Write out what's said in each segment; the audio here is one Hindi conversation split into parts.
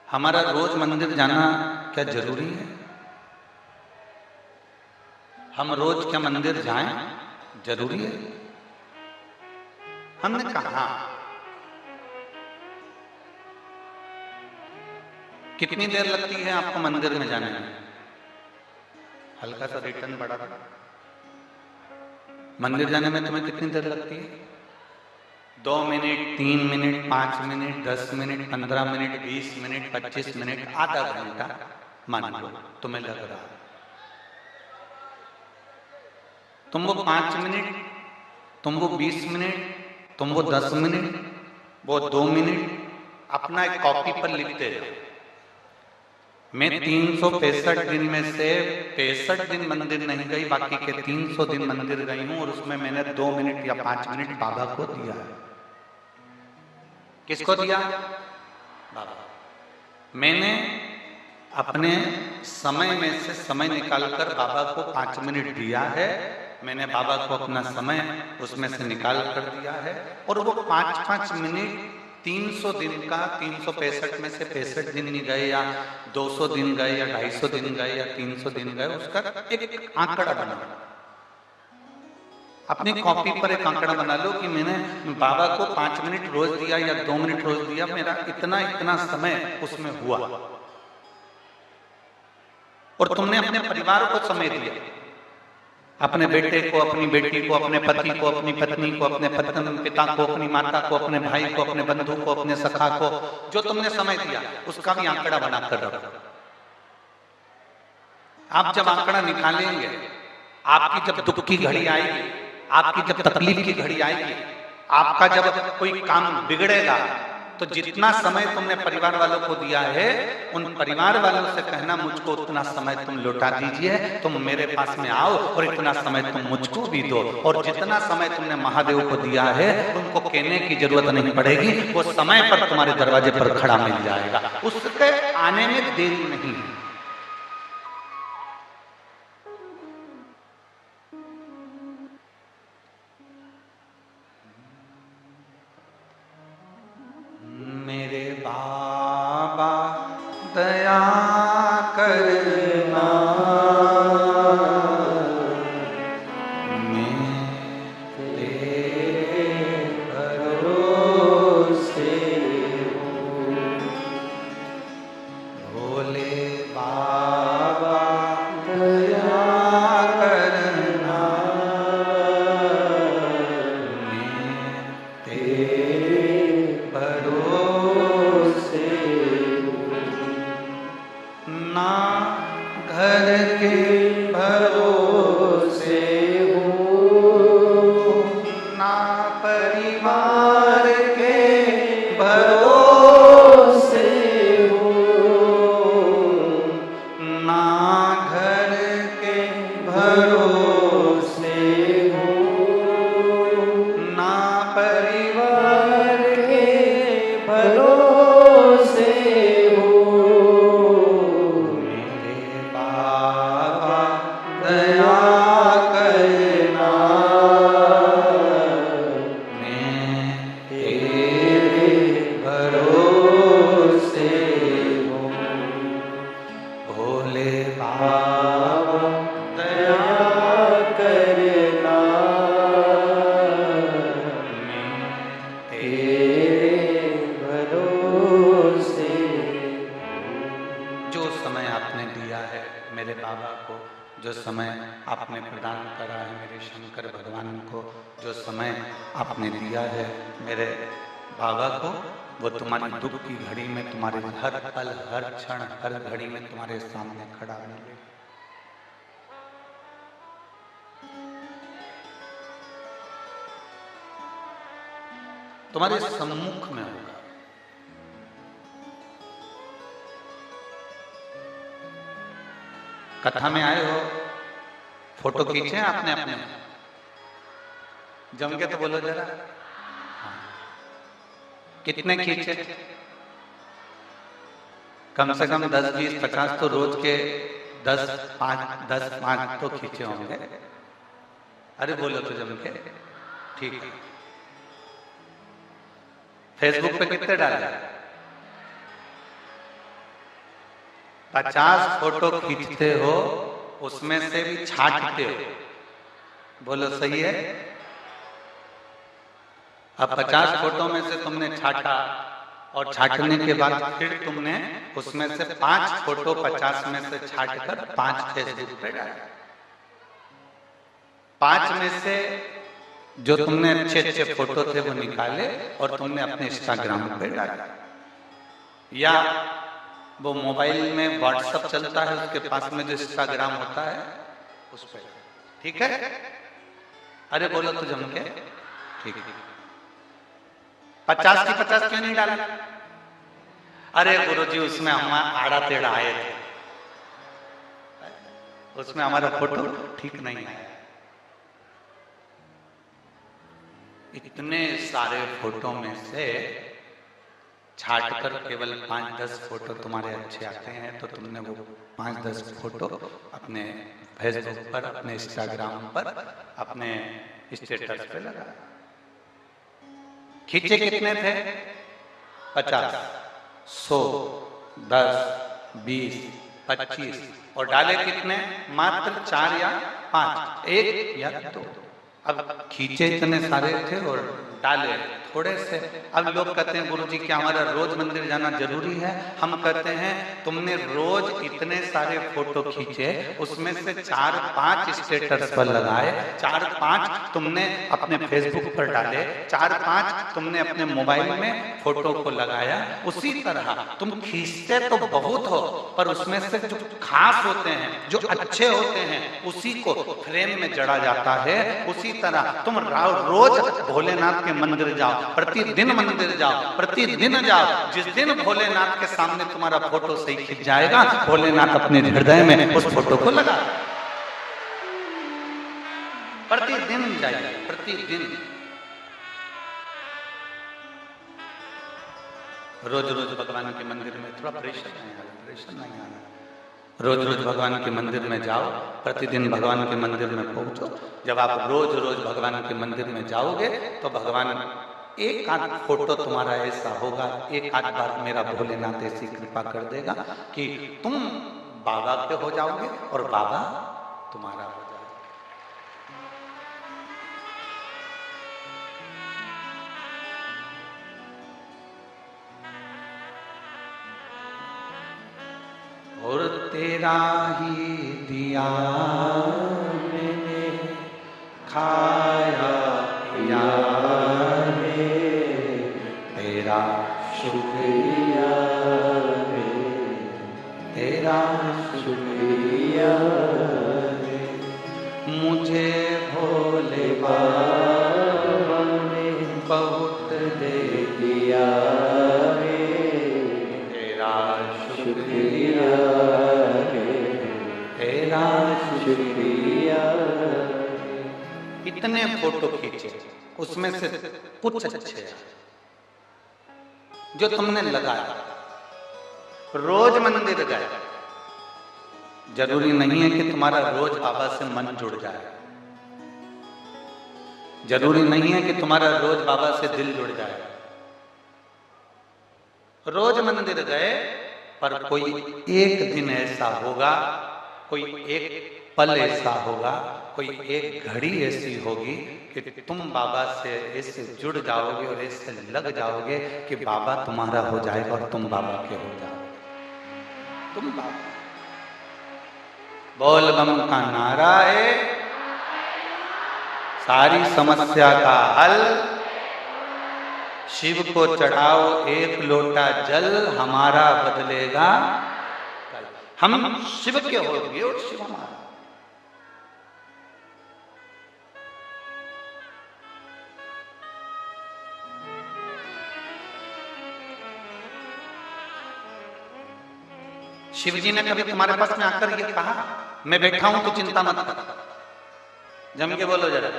हमारा रोज मंदिर जाना क्या जरूरी है? हम रोज क्या मंदिर जाएं? जरूरी है? हमने कहा कितनी देर लगती है आपको मंदिर में जाने में? हल्का सा रिटर्न बढ़ा दो। मंदिर जाने में तुम्हें कितनी देर लगती है? 2 minute, 3 minute, 5 minute, 10 minute, 15 minute, 20 minute, 25 minute, आधा घंटा मान लो तुम्हें लग रहा है। तुम वो 5 मिनट, तुम वो 20 मिनट, तुम वो 10 मिनट, वो 2 मिनट अपना एक कॉपी पर लिखते जाओ। मैं 365 दिन में से 65 दिन मंदिर नहीं गई, बाकी के 300 दिन मंदिर गई हूं और उसमें मैंने 2 मिनट या 5 मिनट बाबा को दिया है। किसको दिया? बाबा। मैंने अपने समय में से समय निकालकर बाबा को 5 मिनट दिया है। मैंने बाबा को अपना समय उसमें से निकाल कर दिया है और वो 5-5 मिनट 300 दिन का, 365 में से 65 दिन नहीं गए या 200 दिन गए या 250 दिन गए या 300 दिन गए, उसका एक आंकड़ा बना, अपनी कॉपी पर एक आंकड़ा बना लो कि मैंने बाबा को 5 मिनट रोज दिया या 2 मिनट रोज दिया, मेरा इतना इतना समय उसमें हुआ। और तुमने अपने परिवार को समय दिया, अपने बेटे को, अपनी बेटी को, अपने पति को, अपनी पत्नी को, अपने पिता को, अपनी माता को, अपने भाई को, अपने बंधु को, अपने सखा को, जो तुमने समय दिया उसका भी आंकड़ा बनाकर रखो। आप जब आंकड़ा निकालेंगे, आपकी जब दुख की घड़ी आएगी, आपकी जब तकलीफ की घड़ी आएगी, आपका जब कोई काम बिगड़ेगा, तो जितना समय तुमने परिवार वालों को दिया है, उन परिवार वालों से कहना मुझको उतना समय तुम लौटा दीजिए, तुम मेरे पास में आओ और इतना समय तुम मुझको भी दो। और जितना समय तुमने महादेव को दिया है उनको कहने की जरूरत नहीं पड़ेगी, वो समय पर तुम्हारे दरवाजे पर खड़ा मिल जाएगा, उसके आने में देरी नहीं। मेरे बाबा दया करना, मैं तेरे भरोसे हूँ। भोले बाबा दया करना, मैं तेरे भरोसे ना घर के भरोसे हूँ, ना परिवार के भरोसे हूँ, ना घर के भरोसे हूँ, ना परिवार के भरोसे हूँ। मेरे बाबा दया करना, मैं तेरे भरोसे हूँ। भोले बाबा दया करना, मैं तेरे भरोसे। जो समय आपने दिया है मेरे बाबा को, जो समय आपने प्रदान करा है मेरे शंकर भगवान को, जो समय आपने दिया है मेरे बाबा को, वो तुम्हारी दुख की घड़ी में, तुम्हारे हर पल, हर क्षण, हर घड़ी में तुम्हारे सामने खड़ा मिले। तुम्हारे सम्मुख में होगा। कथा में आए हो, फोटो खींचे आपने अपने, जम के तो बोलो जरा। कितने खींचे? कम से कम 10, 20, 50 तो रोज के 10, 5 तो खींचे होंगे। अरे बोलो तो जम के, ठीक है। फेसबुक पे कितने डाले? 50 फोटो खींचते हो, उसमें से भी छांटते हो। बोलो सही है? अब 50 फोटो में से तुमने छांटा और छांटने के बाद फिर तुमने उसमें से 5 फोटो 50 में से छांटकर 5 फेसबुक पे डाला। 5 में से जो तुमने अच्छे अच्छे फोटो थे वो निकाले और तुमने अपने इंस्टाग्राम पे डाला, या वो मोबाइल में व्हाट्सएप चलता है उसके पास में जो इंस्टाग्राम होता है उस पर। ठीक है? अरे बोलो तो जम के ठीक है। 50 की 50 क्यों नहीं डाला? अरे गुरुजी उसमें हम आड़ा टेढ़ा आए थे, उसमें हमारा फोटो ठीक नहीं आया। इतने सारे फोटो में से छांटकर केवल 5-10 फोटो तुम्हारे अच्छे आते हैं, तो तुमने वो 5-10 फोटो अपने फेसबुक पर, अपने इंस्टाग्राम पर, अपने स्टेटस पे लगा। खींचे कितने थे? 50, 100, 10, 20, 25 और डाले कितने? मात्र 4 या 5, 1 या 2। अब खींचे इतने सारे थे और डाले थोड़े से। अब लोग कहते हैं गुरुजी क्या हमारा रोज मंदिर जाना जरूरी है? हम कहते हैं तुमने रोज इतने सारे फोटो खींचे, उसमें से 4-5 स्टेटस पर लगाए, 4-5 तुमने अपने फेसबुक पर डाले, 4-5 तुमने अपने मोबाइल में फोटो को लगाया। उसी तरह तुम खींचते तो बहुत हो, पर उसमें से जो खास होते हैं, जो अच्छे होते हैं, उसी को फ्रेम में जड़ा जाता है। उसी तरह तुम रोज भोलेनाथ के मंदिर जाओ, प्रतिदिन मंदिर जाओ, प्रतिदिन जाओ। जिस दिन भोलेनाथ के सामने तुम्हारा फोटो सही खिंच जाएगा, भोलेनाथ अपने हृदय में उस फोटो को लगा। प्रतिदिन जाइए, प्रतिदिन। रोज रोज भगवान के मंदिर में थोड़ा प्रेशर नहीं आना। रोज रोज भगवान के मंदिर में जाओ, प्रतिदिन भगवान के मंदिर में पहुंचो। जब आप रोज रोज भगवान के मंदिर में जाओगे तो भगवान एक आध फोटो तुम्हारा ऐसा होगा, एक आध बार मेरा भोलेनाथ ऐसी कृपा कर देगा कि तुम बाबा के हो जाओगे और बाबा तुम्हारा हो जाएगा। और तेरा ही दिया मैंने खाया पिया रे, तेरा शुक्रिया रे, तेरा शुक्रिया रे। मुझे भोले बाबा ने बहुत दे दिया रे, तेरा शुक्रिया रे, तेरा शुक्रिया। इतने फोटो खींचे, उसमें से कुछ अच्छे जो तुमने लगाया। रोज मंदिर गए, जरूरी नहीं है कि तुम्हारा रोज बाबा से मन जुड़ जाए, जरूरी नहीं है कि तुम्हारा रोज बाबा से दिल जुड़ जाए। रोज मंदिर गए, पर कोई एक दिन ऐसा होगा, कोई एक पल ऐसा होगा, कोई एक घड़ी ऐसी होगी कि तुम बाबा से ऐसे जुड़ जाओगे और ऐसे लग जाओगे कि बाबा तुम्हारा हो जाएगा और तुम बाबा के हो जाओगे। तुम बाबा। बोल बम का नारा है, सारी समस्या का हल। शिव को चढ़ाओ एक लोटा जल, हमारा बदलेगा कल। हम शिव के होंगे और शिव हमारा। शिव जी ने कभी तुम्हारे पास में आकर ये कहा मैं बैठा हूं तो चिंता मत कर? जम के बोलो जरा।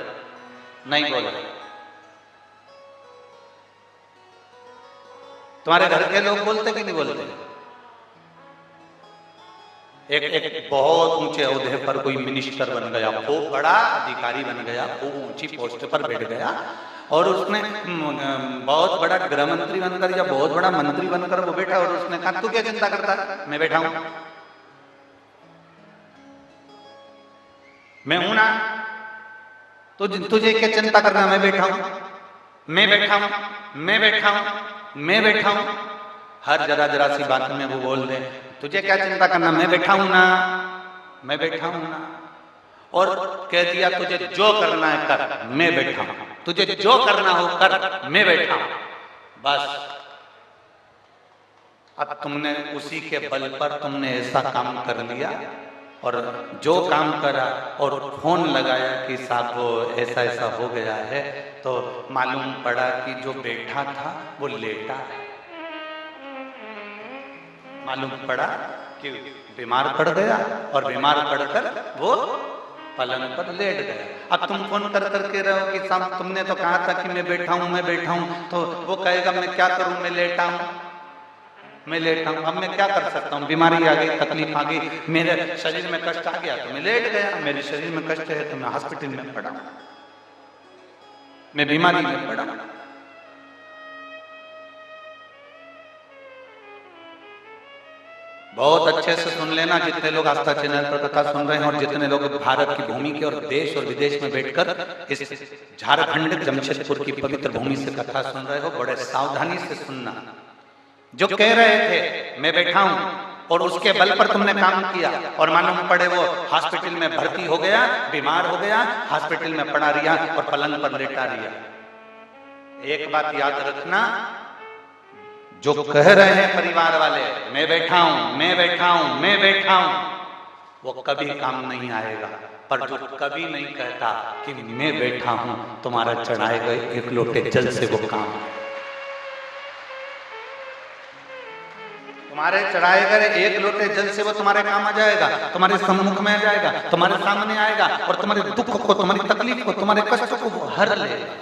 नहीं बोला। तुम्हारे घर के लोग बोलते कि नहीं बोलते? एक बहुत ऊंचे ओहदे पर कोई मिनिस्टर बन गया, खूब बड़ा अधिकारी बन गया, खूब ऊंची पोस्ट पर बैठ गया, और उसने बहुत बड़ा गृह मंत्री बनकर या बहुत बड़ा मंत्री बनकर वो बैठा, और उसने कहा तू क्या चिंता करता है, मैं बैठा हूं। मैं हूं ना, तो तुझे क्या चिंता करना, मैं बैठा हूं, मैं बैठा हूं, मैं बैठा हूं, मैं बैठा हूं। हर जरा जरा सी बात में वो बोल दे, तुझे क्या चिंता करना, मैं बैठा हूं ना, मैं बैठा हूं ना। और कह दिया तुझे जो करना है कर, मैं बैठा हूं, तुझे जो करना हो कर, मैं बैठा हूं। बस अब तुमने उसी के बल पर तुमने ऐसा काम कर लिया, और जो काम करा और फोन लगाया कि साहब वो ऐसा ऐसा हो गया है, तो मालूम पड़ा कि जो बैठा था वो लेटा है। मालूम पड़ा कि बीमार पड़ गया, और बीमार पड़कर वो पलंग पर लेट गया। अब तुम फोन कर करके रहो कि साहब तुमने तो कहा था कि मैं बैठा हूं, मैं बैठा हूं, तो वो कहेगा मैं क्या करूं, मैं लेटा हूं, मैं लेटा हूं। अब मैं क्या कर सकता हूं, बीमारी आ गई, तकलीफ आ गई, मेरे शरीर में कष्ट आ गया तो मैं लेट गया, मेरे शरीर में कष्ट है तो मैं हॉस्पिटल में पड़ा, मैं बीमारी में पड़ा। बहुत अच्छे से सुन लेना, जितने लोग आस्था चैनल पर कथा सुन रहे हैं और जितने लोग भारत की भूमि के और देश और विदेश में बैठकर इस झारखंड जमशेदपुर की पवित्र भूमि से कथा सुन रहे हो, बड़े सावधानी से सुनना। जो कह रहे थे मैं बैठा हूं और उसके बल पर तुमने काम किया, और मालूम पड़े वो हॉस्पिटल में भर्ती हो गया, बीमार हो गया, हॉस्पिटल में पड़ा रिया और पलंग पर लेटा रिया। एक बात याद रखना, जो कह रहे हैं परिवार वाले मैं बैठा हूं, मैं बैठा हूं, मैं बैठा हूं, वो कभी काम नहीं आएगा। पर जो कभी नहीं कहता कि मैं बैठा हूं, तुम्हारा चढ़ाए गए एक लोटे जल से वो काम, तुम्हारे चढ़ाए गए एक लोटे जल से वो तुम्हारे काम आ जाएगा, तुम्हारे सम्मुख में आ जाएगा, तुम्हारे सामने आएगा, और तुम्हारे दुख को, तुम्हारी तकलीफ को, तुम्हारे कष्ट को वो हर लेगा।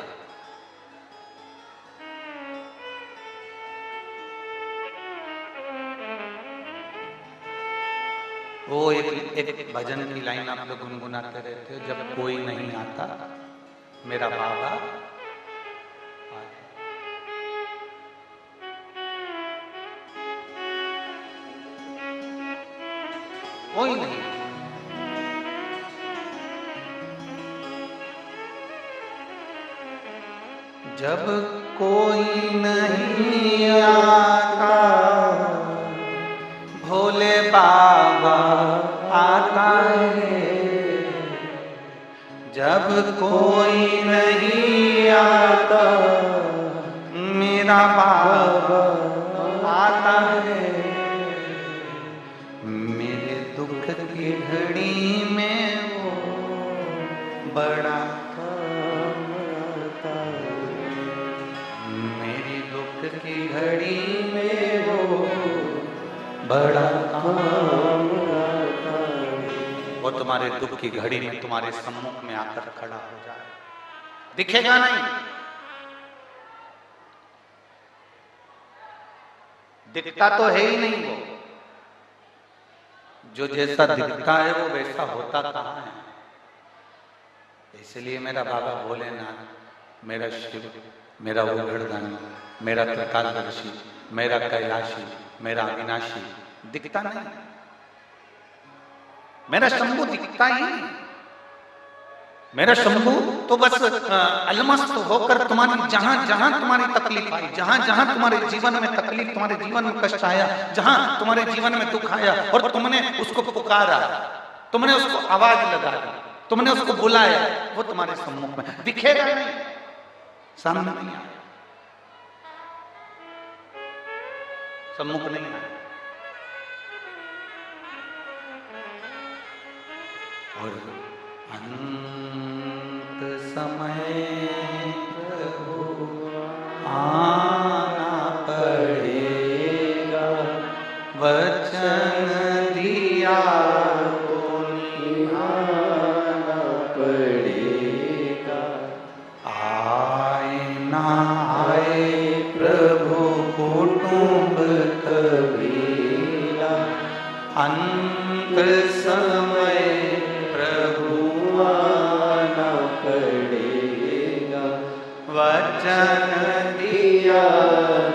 वो एक भजन की लाइन आप लोग गुनगुनाते रहते हो, जब कोई नहीं आता मेरा बाबा, कोई नहीं, जब कोई नहीं आता भोले बाबा आता है, जब कोई नहीं आता मेरा बाबा आता है, मेरे दुख की घड़ी में वो बड़ा काम आता है, मेरी दुख की घड़ी में वो बड़ा काम आता है। वो तुम्हारे दुख की घड़ी में तुम्हारे सम्मुख में आकर खड़ा हो जाए, दिखेगा नहीं, दिखता तो है ही नहीं वो, जो जैसा दिखता है वो वैसा होता कहाँ है। इसलिए मेरा बाबा भोलेनाथ, मेरा शिव, मेरा उग्रदानी, मेरा त्रिकालदर्शी, मेरा कैलाशी, मेरा अविनाशी दिखता नहीं, मेरा शंभू दिखता ही नहीं। मेरा शंभू तो बस अलमस्त होकर तुम्हारी जहां जहां तुम्हारी तकलीफ आई, जहां जहां तुम्हारे जीवन में तकलीफ, तुम्हारे जीवन में कष्ट आया, जहां तुम्हारे जीवन में दुख आया और तुमने उसको पुकारा, तुमने उसको आवाज लगा दी, तुमने उसको बुलाया, वो तुम्हारे सम्मुख में दिखेगा नहीं, सामने नहीं आया, सम्मुख नहीं आया। और अंत समय प्रभु आना पड़ेगा, वचन दिया तो निभाना पड़ेगा, आए ना आए प्रभु कुटुंब कबीला, अंत समय आना पड़ेगा, वचन दिया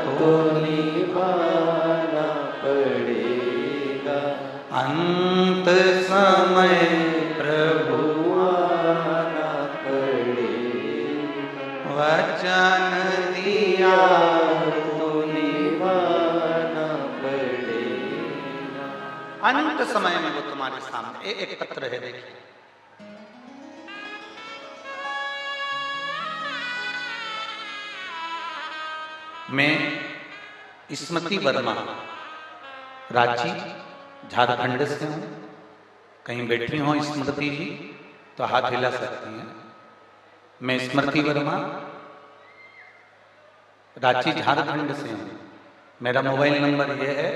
तो निभाना पड़ेगा, अंत समय प्रभु अंत समय में वो तुम्हारे सामने एकत्र है। देखिए मैं स्मृति वर्मा, रांची झारखंड से हूं। कहीं बैठी हो स्मृति जी तो हाथ हिला सकती हैं। मैं स्मृति वर्मा, रांची झारखंड से हूं। मेरा मोबाइल नंबर यह है।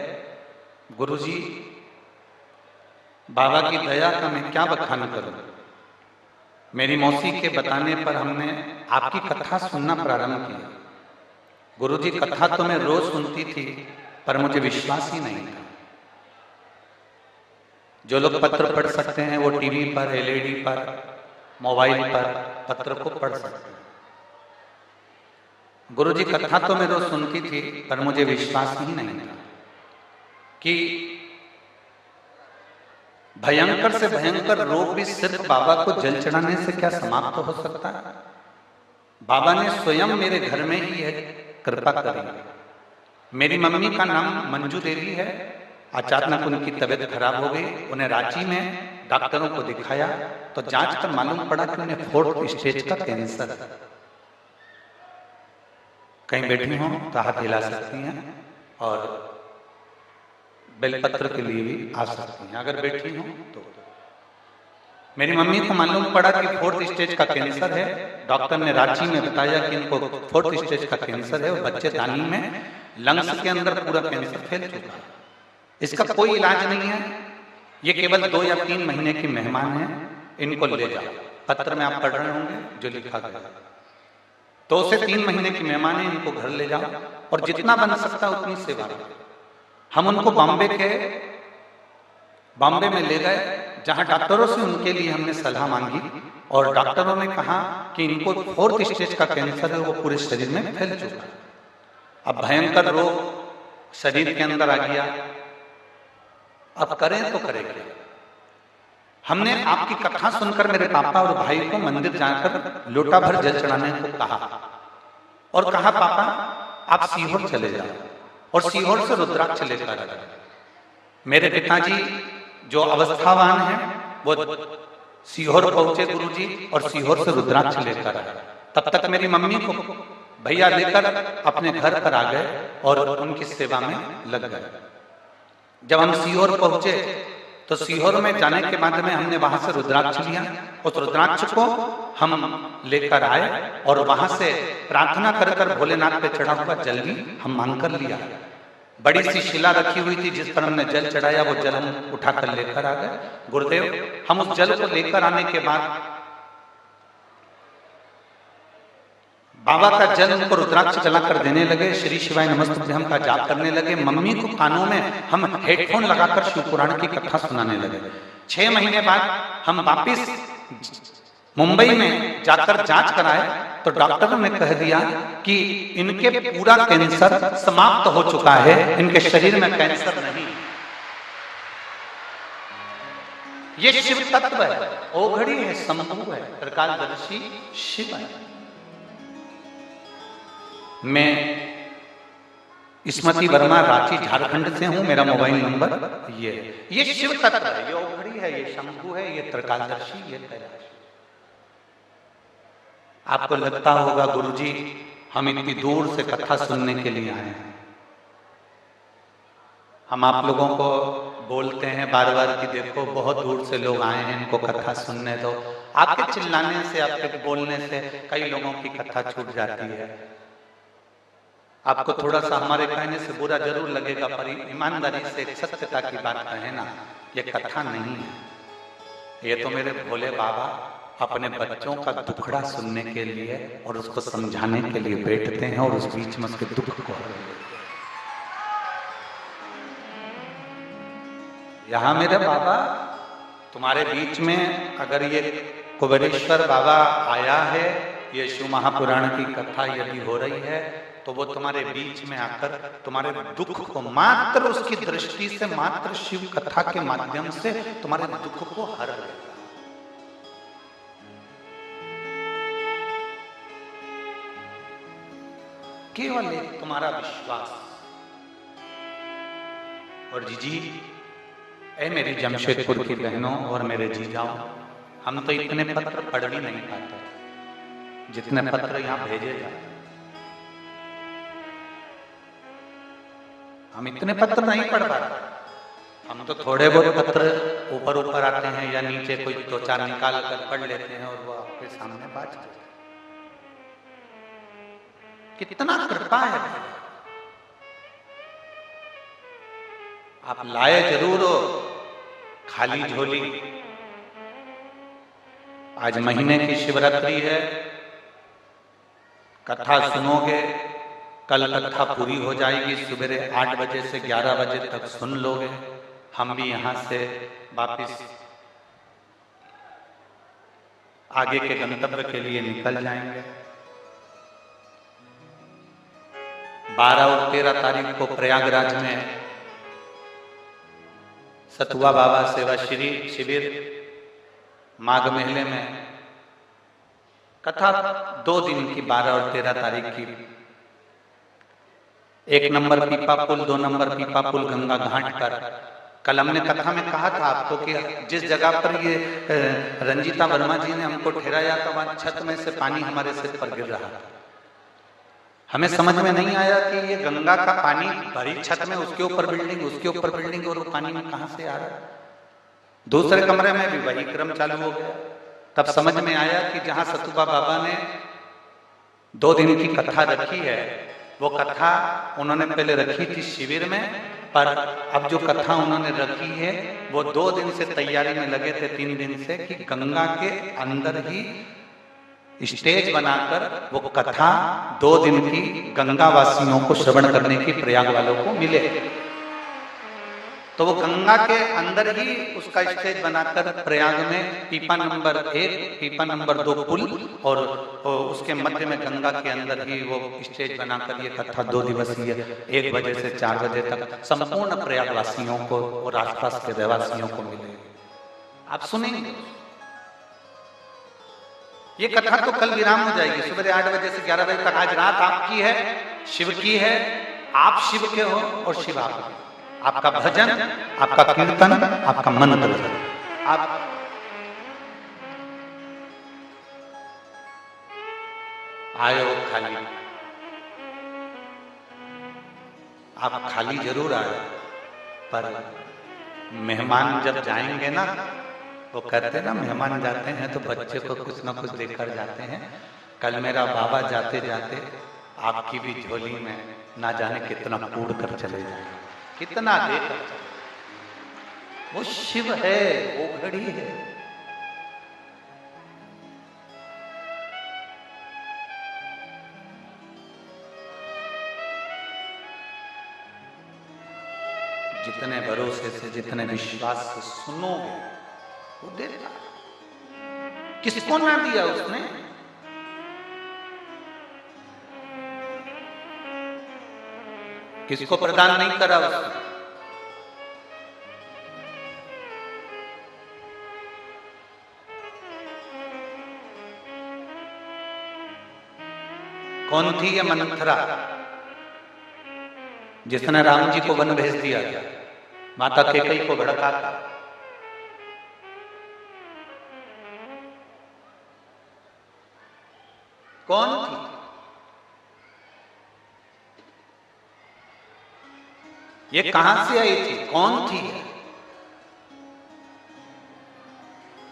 गुरुजी बाबा की दया का मैं क्या बखान करूं। मेरी मौसी के बताने पर हमने आपकी कथा सुनना प्रारंभ किया। गुरुजी कथा तो मैं रोज सुनती थी पर मुझे विश्वास ही नहीं था। जो लोग पत्र पढ़ सकते हैं वो टीवी पर, एलईडी पर, मोबाइल पर पत्र को पढ़ सकते हैं। गुरुजी कथा तो मैं रोज सुनती थी पर मुझे विश्वास ही नहीं था कि भयंकर से भयंकर रोग भी सिर्फ बाबा को जल चढ़ाने से क्या समाप्त हो सकता है। बाबा ने स्वयं मेरे घर में ही है कृपा करी। मेरी मम्मी का नाम मंजू देवी है। अचानक उनकी तबीयत खराब हो गई। उन्हें रांची में डॉक्टरों को दिखाया तो जांच कर मालूम पड़ा कि उन्हें 4th स्टेज का कैंसर है। कहीं बैठी हो तो हाथ हिला सकती हैं और बेलपत्र के लिए भी आ सकती हैं अगर बैठी हो तो। मेरी मम्मी को मालूम पड़ा कि 4th स्टेज का कैंसर है। डॉक्टर ने रांची में बताया कि इनको 4th स्टेज का कैंसर है और बच्चेदानी में लंग्स के अंदर पूरा कैंसर फैल चुका है। इसका कोई इलाज नहीं है। ये केवल 2 या 3 महीने की मेहमान है। इनको ले जाओ। पत्र में आप पढ़ रहे होंगे जो लिखा गया। 2 से 3 महीने की मेहमान है, इनको घर ले जाओ और जितना बन सकता उतनी सेवा करो। हम उनको बॉम्बे में ले गए जहां डॉक्टरों से उनके लिए हमने सलाह मांगी और डॉक्टरों ने कहा कि इनको 4th स्टेज का कैंसर है, वो पूरे शरीर में फैल चुका है। अब भयंकर रोग शरीर के अंदर आ गया। अब करें तो करें क्या। हमने आपकी कथा सुनकर मेरे पापा और भाई को मंदिर जाकर लोटा भर जल चढ़ाने को कहा और कहा पापा आप सीहोर चले जाओ और सीहोर से रुद्राक्ष लेकर आ जाओ। मेरे पिताजी जो अवस्थावान हैं वो सीहोर पहुंचे गुरुजी और सीहोर से रुद्राक्ष लेकर आए। तब तक मेरी मम्मी को भैया लेकर अपने घर पर आ गए और उनकी सेवा में लग गए। जब हम सीहोर पहुंचे तो सीहोर में जाने के बाद में हमने वहां से रुद्राक्ष लिया। उस रुद्राक्ष को हम लेकर आए और वहां से प्रार्थना कर कर भोलेनाथ पे चढ़ा हुआ जल भी हम मांग कर लिया। बड़ी सी शिला रखी हुई थी जिस पर हमने जल चढ़ाया, वो जल हम उठाकर लेकर आ गए। गुरुदेव हम उस जल को लेकर आने के बाद बाबा का जल उनको रुद्राक्ष जलाकर देने लगे। श्री शिवाय नमस्तुभ्यम का जाप करने लगे। मम्मी को कानों में हम हेडफोन लगाकर शिव पुराण की कथा सुनाने लगे। 6 महीने बाद हम वापिस मुंबई में जाकर जांच कराए तो डॉक्टरों ने कह दिया कि इनके पूरा कैंसर समाप्त हो चुका है, इनके शरीर में कैंसर नहीं। ये शिव तत्व है, ओघड़ी है, शंभु है, त्रिकालदर्शी शिव है। मैं स्मृति वर्मा रांची झारखंड से हूं। मेरा मोबाइल नंबर ये शिव तत्व है, ये ओघड़ी है, ये शंभु है, ये त्रिकालदर्शी, ये कैलाश। आपको लगता होगा गुरुजी हम इतनी दूर से कथा सुनने के लिए आए हैं। हम आप लोगों को बोलते हैं बार बार कि देखो बहुत दूर से लोग आए हैं, इनको कथा सुनने दो। आपके चिल्लाने से, आपके बोलने से कई लोगों की कथा छूट जाती है। आपको थोड़ा सा हमारे कहने से बुरा जरूर लगेगा पर ईमानदारी से एक सत्यता की बात कहे ना, ये कथा नहीं है। ये तो मेरे भोले बाबा अपने बच्चों का दुखड़ा सुनने के लिए और उसको समझाने के लिए बैठते हैं और उस बीच में उसके दुख को हर लेते हैं। यहाँ मेरे बाबा तुम्हारे बीच में अगर ये कुबेरेश्वर बाबा आया है, ये शिव महापुराण की कथा यदि हो रही है तो वो तुम्हारे बीच में आकर तुम्हारे दुख को मात्र उसकी दृष्टि से, मात्र शिव कथा के माध्यम से तुम्हारे दुख को हर लेगा। केवल एक तुम्हारा विश्वास। और जी ऐ मेरी जमशेदपुर की बहनों और मेरे जीजाओं, हम तो इतने पत्र पढ़ भी नहीं पाते जितने पत्र यहाँ भेजे जाते। हम इतने पत्र नहीं पढ़ पाते। हम तो थोड़े बहुत पत्र ऊपर ऊपर आते हैं या नीचे कोई दो चार निकाल कर पढ़ लेते हैं और वो आपके सामने बात करते हैं। कितना कृपा है। आप लाए जरूर हो खाली झोली। आज महीने की शिवरात्रि है, कथा सुनोगे, कल कथा पूरी हो जाएगी, सवेरे 8 बजे से 11 बजे तक सुन लोगे। हम भी यहां से वापिस आगे के गंतव्य के लिए निकल जाएंगे। 12 और 13 तारीख को प्रयागराज में सतुआ बाबा सेवा शिविर माघ मेले में कथा 2 दिन की 12 और 13 तारीख की। 1 नंबर पीपा पुल, 2 नंबर पीपा पुल गंगा घाट पर। कल हमने कथा में कहा था आपको कि जिस जगह पर ये रंजीता वर्मा जी ने हमको ठहराया था वहां छत में से पानी हमारे सिर पर गिर रहा था। हमें समझ में नहीं आया कि ये गंगा का पानी भरी छत में, उसके ऊपर बिल्डिंग, उसके ऊपर बिल्डिंग, और वो पानी में कहां से आ रहा है। दूसरे कमरे में भी वही क्रम चालू हो गया। तब समझ में आया कि जहां सतुबा बाबा ने 2 दिन की कथा रखी है, वो कथा उन्होंने पहले रखी थी शिविर में, पर अब जो कथा उन्होंने रखी है वो 2 दिन से तैयारी में लगे थे, 3 दिन से, कि गंगा के अंदर ही स्टेज बनाकर वो कथा 2 दिन की गंगा वासियों को श्रवण करने की प्रयाग वालों को मिले। तो वो गंगा के अंदर ही उसका स्टेज बनाकर प्रयाग में पीपा नंबर 1, पीपा नंबर 2 पुल और उसके मध्य में गंगा के अंदर ही वो स्टेज बनाकर ये कथा 2 दिवसीय 1 बजे से 4 बजे तक संपूर्ण प्रयागवासियों को और आसपास के रहवासियों को मिले। आप सुनेंगे ये कथा तो कल विराम हो जाएगी, सुबह 8 बजे से 11 बजे तक। आज रात आपकी है, शिव की है, आप शिव के हो और शिव आपका भजन, आपका कीर्तन, आपका मंत्र। आप आए हो खाली, आप खाली जरूर आए, पर मेहमान जब जाएंगे ना, वो कहते ना मेहमान जाते हैं तो बच्चे को कुछ ना कुछ देकर जाते हैं। कल मेरा बाबा जाते जाते आपकी भी झोली में ना जाने कितना कूड़ कर चले जाए, कितना देकर। वो शिव है, वो घड़ी है। जितने भरोसे से, जितने विश्वास से सुनोगे वो देता। किसको ना दिया उसने? किसको प्रदान नहीं करा उसने? कौन थी ये मंथरा जिसने राम जी को वन भेज दिया था, माता कैकेयी को भड़का था? कौन थी? ये कहां से आई थी? कौन थी?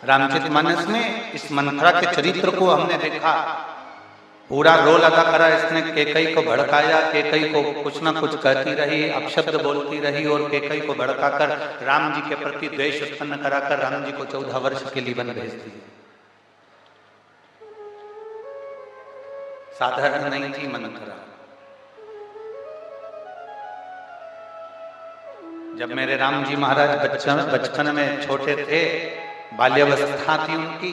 रामचरितमानस में इस मंथरा के चरित्र को हमने देखा, पूरा रोल अदा करा इसने। कैकेयी को भड़काया, कैकेयी को कुछ ना कुछ कहती रही, अपशब्द बोलती रही और कैकेयी को भड़काकर राम जी के प्रति द्वेष उत्पन्न कराकर राम जी को 14 वर्ष के लिए वन भेज दिया। साधारण नहीं थी मंथरा। जब मेरे राम जी महाराज बचपन में छोटे थे, बाल्यावस्था थी उनकी,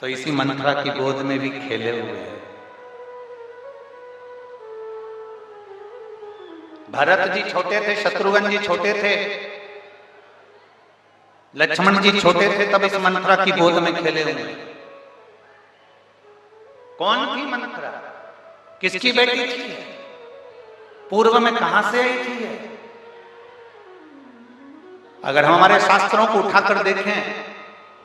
तो इसी मंथरा की गोद में भी खेले हुए हैं। भरत जी छोटे थे, शत्रुघ्न जी छोटे थे, लक्ष्मण जी छोटे थे, तब इस मंथरा की गोद में खेले हुए हैं। कौन थी मंथरा? किसकी बेटी थी? पूर्व में कहां से आई थी? अगर हम हमारे शास्त्रों को उठाकर देखें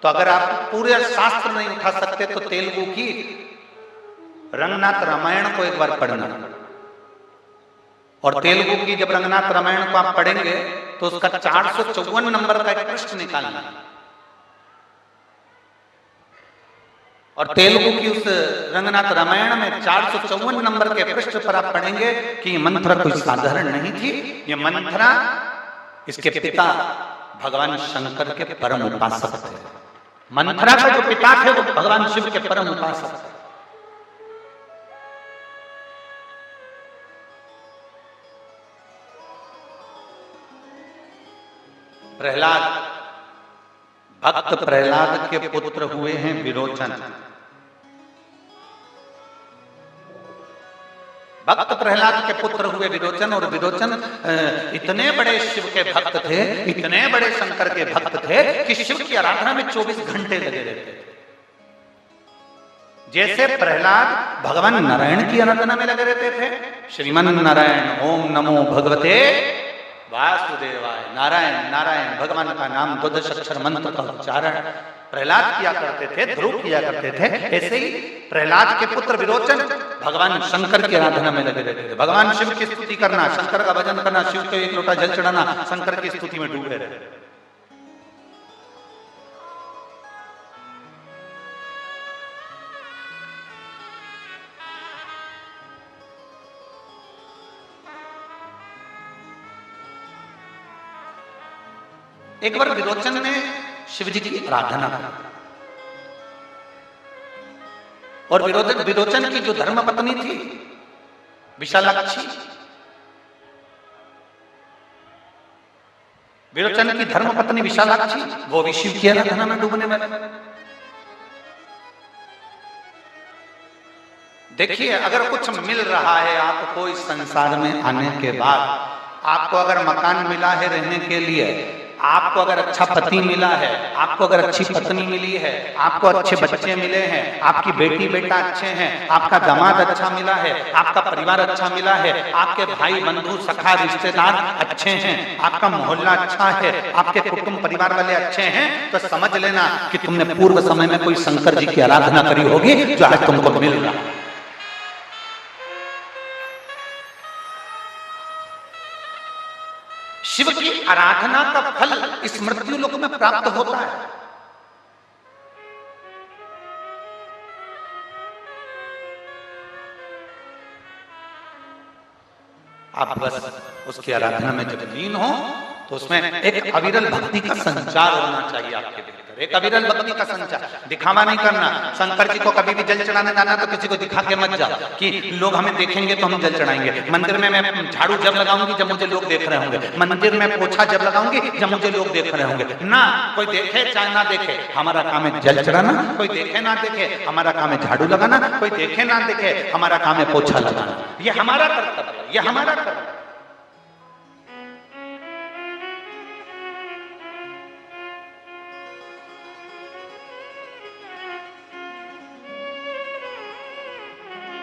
तो अगर आप पूरे शास्त्र नहीं उठा सकते तो तेलुगु की रंगनाथ रामायण को एक बार पढ़ना, और तेलुगु की जब रंगनाथ रामायण को आप पढ़ेंगे तो उसका 454 नंबर का एक पृष्ठ निकालना, और तेलुगु की उस रंगनाथ रामायण में 454 नंबर के पृष्ठ पर आप पढ़ेंगे कि ये मंत्रा कोई साधारण नहीं थी। ये मंत्रा इसके पिता भगवान शंकर के परम उपासक थे। मंत्रा का जो पिता थे वो भगवान शिव के परम उपासक थे। प्रहलाद, भक्त प्रहलाद के पुत्र हुए हैं विरोचन। भक्त प्रहलाद के पुत्र हुए विरोचन, और विरोचन इतने बड़े शिव के भक्त थे, इतने बड़े शंकर के भक्त थे कि शिव की आराधना में 24 घंटे लगे रहते थे। जैसे प्रहलाद भगवान नारायण की आराधना में लगे रहते थे, श्रीमन नारायण ओम नमो भगवते वासुदेवाय, नारायण नारायण भगवान का नाम 12 अक्षर मंत्र का उच्चारण प्रहलाद किया करते थे, ध्रुव किया करते थे। ऐसे ही प्रहलाद के पुत्र विरोचन भगवान शंकर की आराधना में लगे रहते थे। भगवान शिव की स्तुति करना, शंकर का भजन करना, शिव को एक लोटा जल चढ़ाना, शंकर की स्तुति में डूबे रहते। एक बार विरोचन ने शिव जी की आराधना की, और विरोचन की जो धर्म पत्नी थी विशालाक्षी, विरोचन की धर्म पत्नी विशालाक्षी वो भी शिव की आराधना में डूबने वाले। देखिए, अगर कुछ मिल रहा है आपको इस संसार में आने के बाद, आपको अगर मकान मिला है रहने के लिए, आपको अगर अच्छा पति मिला है, आपको अगर अच्छी पत्नी मिली है, आपको अच्छे बच्चे मिले हैं, आपकी बेटी बेटा अच्छे हैं, आपका दामाद अच्छा मिला है, आपका परिवार अच्छा मिला है, आपके भाई बंधु सखा रिश्तेदार अच्छे हैं, आपका मोहल्ला अच्छा है, आपके कुटुंब परिवार वाले अच्छे हैं, तो समझ लेना कि तुमने पूर्व समय में कोई शंकर जी की आराधना करी होगी जो आज तुमको मिल रहा है। शिव की आराधना का फल इस मृत्यु लोक में प्राप्त होता है। आप बस उसकी आराधना में जब लीन हो तो उसमें एक अविरल भक्ति का संचार होना चाहिए आपके भीतर, एक अविरल भक्ति का संचार। दिखावा नहीं करना। शंकर जी को कभी भी जल चढ़ाने जाना तो किसी को दिखा के मत जा कि लोग हमें देखेंगे तो हम जल चढ़ाएंगे। मंदिर में मैं झाड़ू जब लगाऊंगी जब मुझे लोग देख रहे होंगे, मंदिर में पोछा जब लगाऊंगी जब मुझे लोग देख रहे होंगे ना। कोई देखे चाहे ना देखे, हमारा काम है जल चढ़ाना। कोई देखे ना देखे, हमारा काम है झाड़ू लगाना। कोई देखे ना देखे, हमारा काम है पोछा लगाना। ये हमारा कर्तव्य है, ये हमारा कर्तव्य।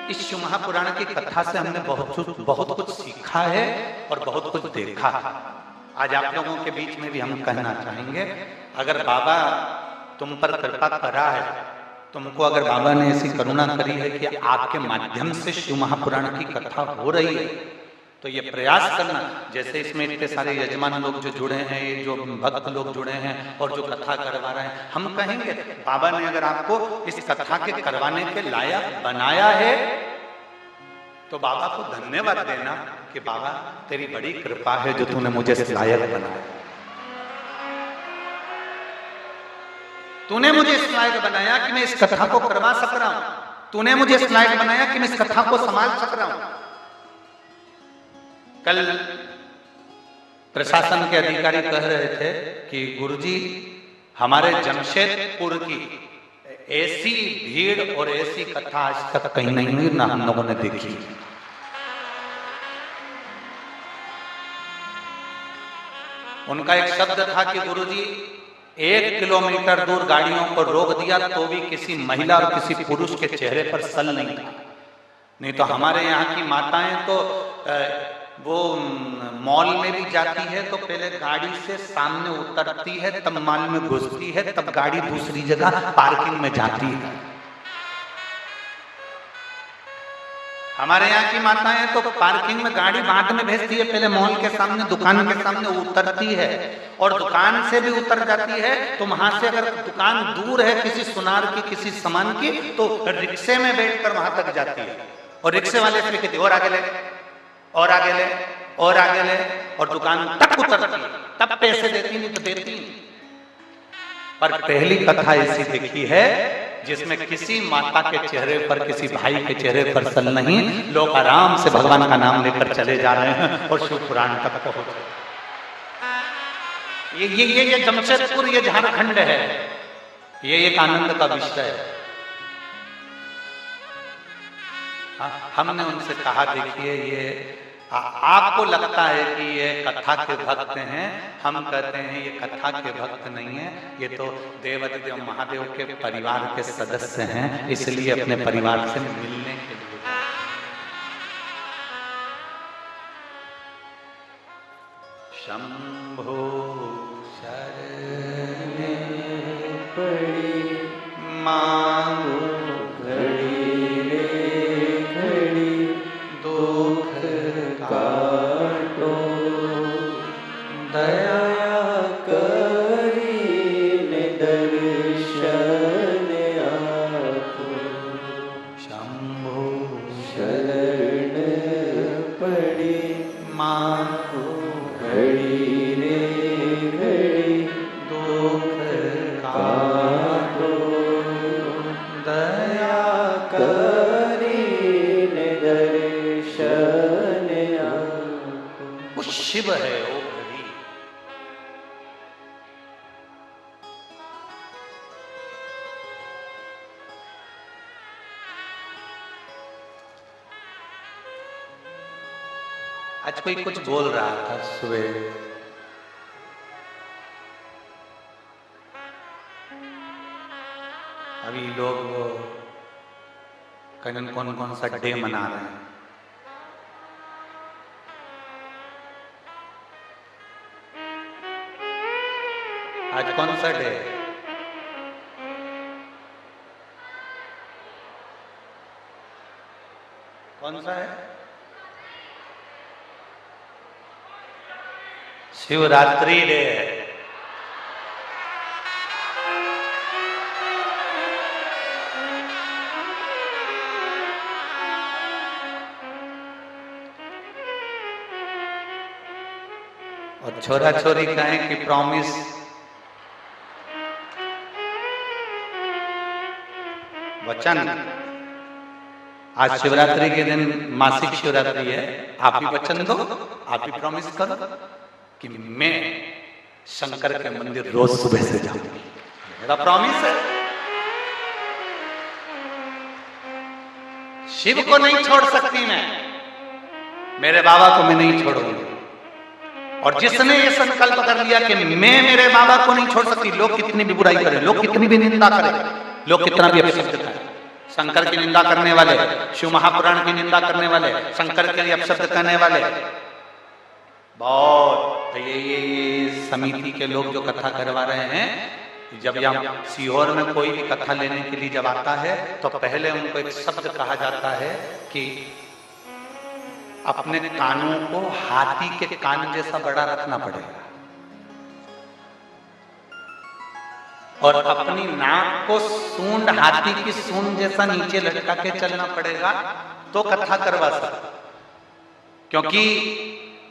इस शिव महापुराण की कथा से हमने बहुत कुछ सीखा है और बहुत कुछ देखा है। आज आप लोगों के बीच में भी हम कहना चाहेंगे, अगर बाबा तुम पर कृपा करा है, तुमको अगर बाबा ने ऐसी करुणा करी है कि आपके माध्यम से शिव महापुराण की कथा हो रही है, तो ये प्रयास करना। जैसे इसमें इतने सारे यजमान लोग जो जुड़े हैं, ये जो भक्त लोग जुड़े हैं और जो कथा करवा रहे हैं, हम कहेंगे बाबा ने अगर आपको इस कथा के करवाने के लायक बनाया है तो बाबा को धन्यवाद देना कि बाबा तेरी बड़ी कृपा है जो तूने मुझे इस लायक बनाया। तूने मुझे इस लायक बनाया कि मैं इस कथा को करवा सक रहा हूं। तूने मुझे इस लायक बनाया कि मैं इस कथा को संभाल सक रहा हूं। कल प्रशासन के अधिकारी कह रहे थे कि गुरुजी हमारे जमशेदपुर की ऐसी भीड़ और ऐसी कथा आज तक कहीं नहीं हुई, ना हम लोगों ने देखी। उनका एक शब्द था कि गुरुजी 1 किलोमीटर दूर गाड़ियों को रोक दिया तो भी किसी महिला और किसी पुरुष के चेहरे पर सल नहीं था। नहीं तो हमारे यहाँ की माताएं तो वो मॉल में भी जाती है तो पहले गाड़ी से सामने उतरती है, तब मॉल में घुसती है, तब गाड़ी दूसरी जगह पार्किंग में जाती है। हमारे यहाँ की माताएं तो पार्किंग में गाड़ी बाद में भेजती है, पहले मॉल के सामने, दुकान के सामने उतरती है, और दुकान से भी उतर जाती है तो वहां से अगर दुकान दूर है किसी सुनार की, किसी सामान की, तो रिक्शे में बैठकर वहां तक जाती है, और रिक्शे वाले से कहती और आगे ले, और आगे ले, और आगे ले, और दुकान तक उतरती, तब पैसे देती, नहीं तो देती नहीं। पर पहली कथा ऐसी देखी है जिसमें किसी माता के चेहरे पर, किसी भाई के चेहरे पर सल नहीं, लोग आराम से भगवान का नाम लेकर चले जा रहे हैं और शिव पुराण तक पहुंच गए। ये जमशेदपुर, ये झारखंड है, ये एक आनंद का विषय है। हमने उनसे कहा देखिए ये आपको लगता है कि ये कथा के भक्त हैं, हम कहते हैं ये कथा के भक्त नहीं है, ये तो देवाधिदेव महादेव के परिवार के सदस्य हैं, इसलिए अपने परिवार से मिलने के लिए। शंभो शरणे पड़ी मांगो घड़ी रे घड़ी, दुख काटो दया करीन दर्शन आपो। शंभो शरण पड़ी मांगो घड़ी रे घड़ी, दुख काटो दया करीन दर्शन आपो। वो शिव है वो घड़ी। आज कोई कुछ बोल रहा था सुबह, अभी लोग कौन कौन सा डे मना रहे हैं। आज कौन सा डे है? कौन सा है? शिवरात्रि डे है। और छोरा छोरी कहें कि प्रॉमिस, वचन। आज शिवरात्रि के दिन मासिक शिवरात्रि है, आप भी वचन दो, आप भी प्रॉमिस करो कि मैं शंकर के मंदिर रोज सुबह से जाऊंगी, मेरा प्रॉमिस है। शिव को नहीं छोड़ सकती मैं, मेरे बाबा को मैं नहीं छोड़ूंगी। और जिसने ये संकल्प कर लिया कि मैं मेरे बाबा को नहीं छोड़ सकती, लोग कितनी भी बुराई करें, लोग कितनी भी निंदा करें, लोग कितना भी अपशब्द करें, शंकर की निंदा करने वाले, शिव महापुराण की निंदा करने वाले, शंकर के लिए अपशब्द कहने वाले बहुत। ये समिति के लोग जो कथा करवा रहे हैं, जब यहाँ सीहोर में कोई भी कथा लेने के लिए जब आता है तो पहले उनको एक शब्द कहा जाता है कि अपने कानों को हाथी के कान जैसा बड़ा रखना पड़ेगा, और अपनी नाक को सूंड, हाथी की सूंड जैसा नीचे लटका के चलना पड़ेगा, तो कथा करवा सकते। क्योंकि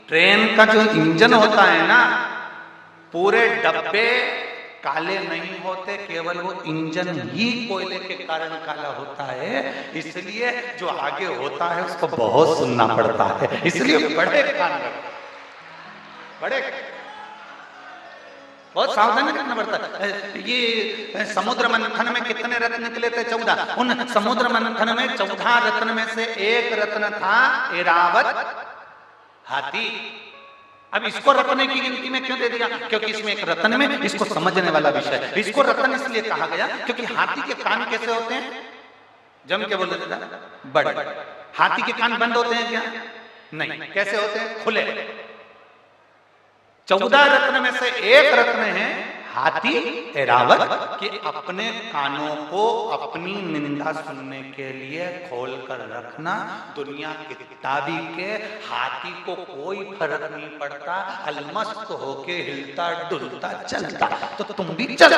ट्रेन का जो इंजन होता है ना, पूरे डब्बे काले नहीं होते, केवल वो इंजन ही कोयले के कारण काला होता है। इसलिए जो आगे होता है उसको बहुत सुनना पड़ता है, इसलिए बड़े कान रखो, बड़े बहुत सावधानी रखना पड़ता है। ये समुद्र मंथन में कितने रत्न निकले थे? 14। उन समुद्र मंथन में 14 रत्न में से एक रत्न था ऐरावत हाथी। अब इसको रत्न की गिनती में क्यों दे दिया? क्योंकि इसमें एक रत्न में इसको समझने वाला विषय है। इसको रत्न इसलिए कहा गया क्योंकि हाथी के कान कैसे होते हैं? जम के बोले बड़े। हाथी के कान बंद होते हैं क्या? नहीं, कैसे होते हैं? खुले। 14 रत्न में से एक रत्न है हाथी ऐरावत, कि अपने कानों को अपनी निंदा सुनने के लिए खोल कर रखना। दुनिया की किताबी के हाथी को कोई फर्क नहीं पड़ता, अलमस्त होके हिलता डुलता चलता, तो तुम भी चल।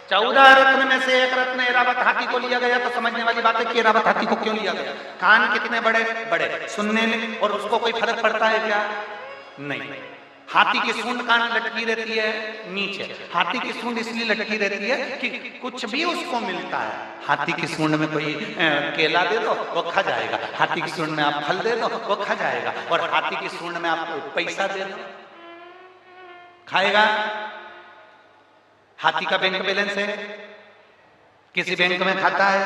14 रत्न में से एक रत्न ऐरावत हाथी को लिया गया, तो समझने वाली बात है कि ऐरावत हाथी को क्यों लिया गया? कान कितने बड़े बड़े, सुनने में, और उसको कोई फर्क पड़ता है क्या? नहीं। हाथी की सूंड कान लटकी रहती है नीचे। हाथी की सूंड इसलिए लटकी रहती है कि कुछ भी उसको मिलता है। हाथी की सूंड में कोई केला दे दो वो खा जाएगा, हाथी की सूंड में आप फल दे दो वो खा जाएगा, और हाथी की सूंड में आप पैसा दे दो खाएगा। हाथी का बैंक बैलेंस है, किसी बैंक में खाता है,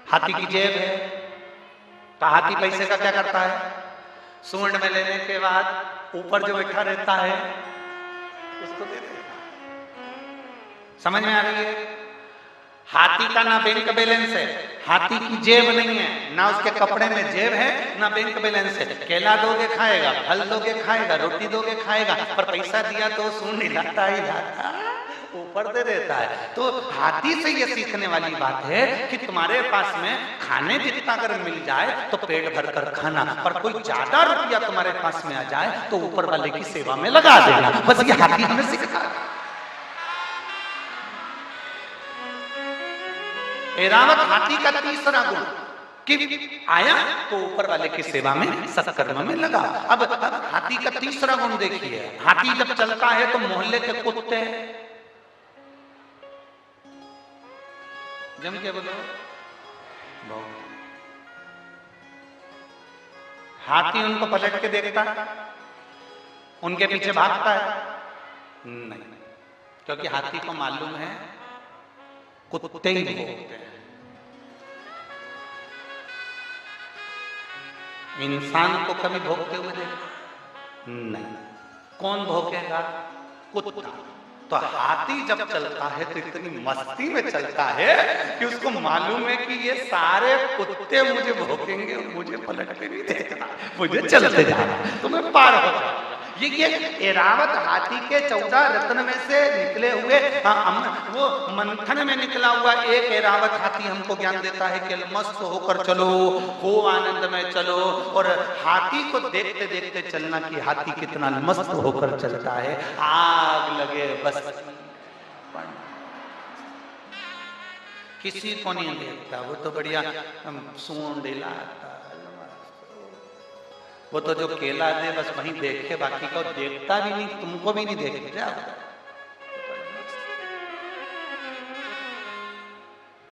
हाथी की जेब है, तो हाथी पैसे का क्या करता है? सूंड में लेने के बाद ऊपर जो बैठा रहता है उसको दे देता। समझ में आ रही है? हाथी का ना बैंक बैलेंस है, हाथी की जेब नहीं है, ना उसके कपड़े में जेब है, ना बैंक बैलेंस है। केला दोगे खाएगा, फल दोगे खाएगा, रोटी दोगे खाएगा, पर पैसा दिया तो सूंड हिलाता ही जाता, ऊपर दे देता है। तो हाथी से ये सीखने वाली बात है कि तुम्हारे पास में खाने जितना अगर मिल जाए तो पेट भर कर खाना, पर कोई ज्यादा रुपया तुम्हारे पास में आ जाए तो ऊपर वाले की सेवा में लगा देना। बस ये हाथी हमें सिखा। ऐरावत हाथी का तीसरा गुण कि आया तो ऊपर वाले की सेवा में सत्कर्म में लगा। अब हाथी का तीसरा गुण देखिए, हाथी जब चलता है तो मोहल्ले के कुत्ते जम के बोलो हाथी उनको पलट के देखता है, उनके पीछे भागता है? नहीं, क्योंकि हाथी को मालूम है कुत्ते ही भोगते हैं। इंसान को कभी भोगते हुए देखा? नहीं। कौन भोगेगा? कुत्ता। तो हाथी जब चलता है तो इतनी मस्ती में चलता है कि उसको मालूम है कि ये सारे कुत्ते मुझे भोगेंगे और मुझे पलट के नहीं देखना, मुझे चलते जाना, तो मैं पार हो जाऊंगा। ये ऐरावत हाथी के 14 रत्न में से निकले हुए वो मंथन में निकला हुआ एक ऐरावत हाथी हमको ज्ञान देता है कि मस्त होकर चलो, खूब आनंद में चलो। और हाथी को देखते देखते चलना कि हाथी कितना मस्त होकर चलता है। आग लगे बस किसी को नहीं देखता, वो तो बढ़िया सूंड हिलाता, वो तो जो केला दे बस वहीं देखे, बाकी को देखता भी नहीं, तुमको भी नहीं देखेगा।